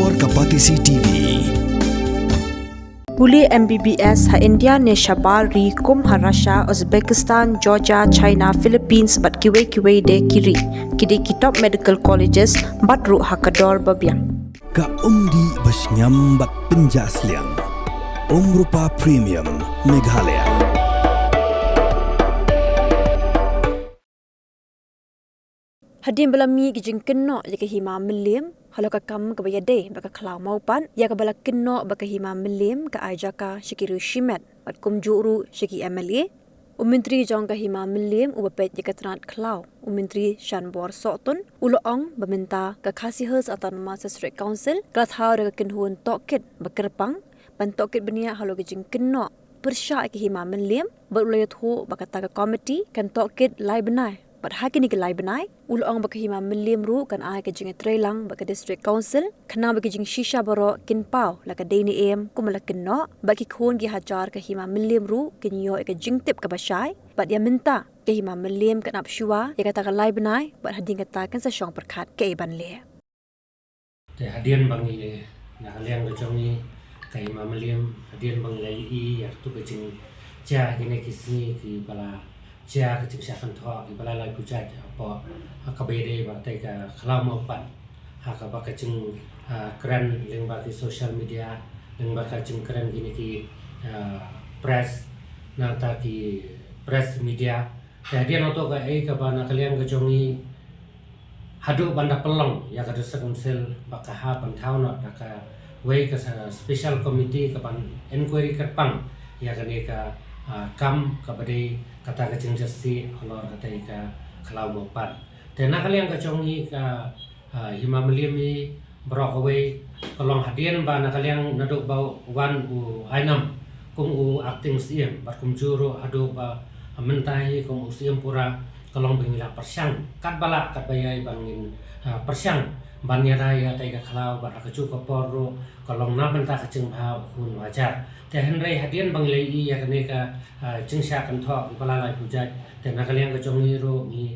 Kaiphod Kapatisi TV. Puli MBBS ha India ne Shabal ri kum ha Russia, Uzbekistan, Georgia, China, Philippines bat kiwe de kiri. Kidi kitop medical colleges bat ru ha kador babiang. Ka umdi basnyam bat penjasliang. Rupa Premium Meghalaya. Hadim belami kijing keno jika Hima Mylliem halo ka kam ka bayade baka klau maupan ya ka bala keno baka Hima Mylliem ka ajaka shikiru shimet bat kum juru shiki MLA Menteri jong ka Hima Mylliem ubapet jika tranat klau Menteri Shanbor Sotun uloong beminta ka Khasihers Autonomous District Council klathau ka kenhuan Tohkit bakerpang ban Tohkit benia halo kijing keno persya ka Hima Mylliem berulayat ho baka taga komiti kan Tohkit lai benai But hakini ke lai benai, ulong baka Hima Mylliem ru kan ai ke jing trelang baka district council, kena baka jing shisha baro kin pau la ka deni em kumala kenno, baki khon gi hajar ke Hima Mylliem ru kin yo ke jing tip ke basai, but ya minta ke Hima Mylliem kan ap Shuwa ya kata ka lai benai, but hading kata kan sa syong perkat ke iban le. Te hadian bangi le, na kaliang ke jongi ke Hima Mylliem hadian bangi le I ya tu ke jing ja gine kisni ki bala Shah ke Shah Pynthohbria di balai pujat apa kabede batai ke kelau maupan hak apa ke keren yang bagi social media yang bagi keren gini ki press nata ki press media jadi noto ke bana kalian ke jongi hadu banda pelong ya ke sekunsil bakaha pantau not ka way ke special committee ke ban inquiry kerpang ya ke kam kabade kata kecing jesti honor kata ika kalau mopan. Tena kali yang kecongi ka Hima Mylliem ni berok away kolong hadian ba na kali yang naduk bau wan u ainam kung u acting siem bat kum juru adu ba mentai kung u siem pura kolong bengila persyang kat bala kat bayai bangin persyang bannya raya tai ka kalau bat kecu kaporo kolong na menta kecing ha hun wajar. Te henry hadian banglei ya kene ka Shah Pynthohbria Palat pujat te nakaliang ka jongi ro ni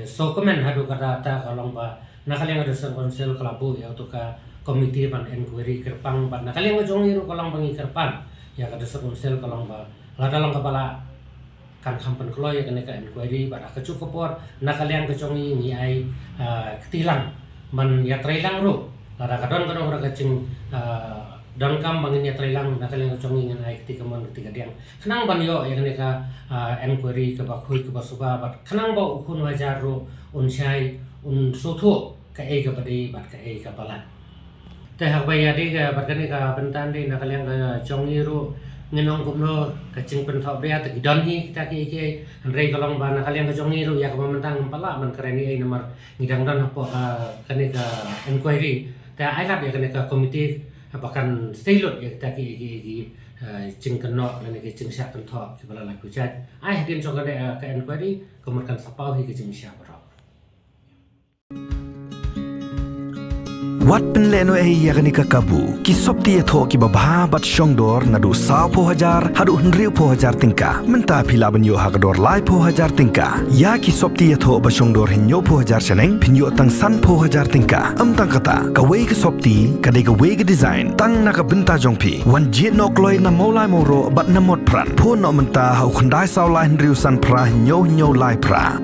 so komen hadu kata ta kalong ba nakaliang ada konsel kelabu ya tu ka komite ban inquiry kerpang ban nakaliang ka jongi ro kalong bangi kerpan ya kada konsel kalong ba lada long kepala kan kampen klo ya kene ka inquiry ba ka cukupor nakaliang ka jongi ni ai ketilang man ya trailang ro lada kadon kadon ra kacing dan kam banginnya trailang nakaliang congi ngan ai ketika mon ketika diang kenang ban yo ya ka inquiry ke bakhui ke basuba bat kenang ba ukun wajaro unsai un soto ka ai ke badi bat ka ai ka Palat te hak baya de ka bat ka bentan de nakaliang ka congi ru ngenong kumno ka cing Pynthohbria te don hi kita ki rei kolong ba nakaliang ka congi ru ya ka mentang pala man kereni ai nomor ngidang dan apa kane ka inquiry te ai lap ya kane ka komite bahkan stilot ya kita ki cingkeno dan ki Shah Pynthohbria ki balai pujat ai hadin so ke inquiry kemudian sapau hi ki Shah bro Wat penleno yakni ka kabu ki sopti etho ki babha bat shongdor nadu sa po hajar hadu hnriu po hajar tingka menta phila banyo hakdor lai po hajar tingka ya ki sopti etho ba shongdor hinyo po hajar seneng pinyo tang san po hajar tingka tang kata ka we ki sopti ka de ka we ki design tang na ka benta jongpi wan jit nok loi na molai moro bat na mot pran po no menta hau khandai saw lai hnriu san pra hinyo lai pra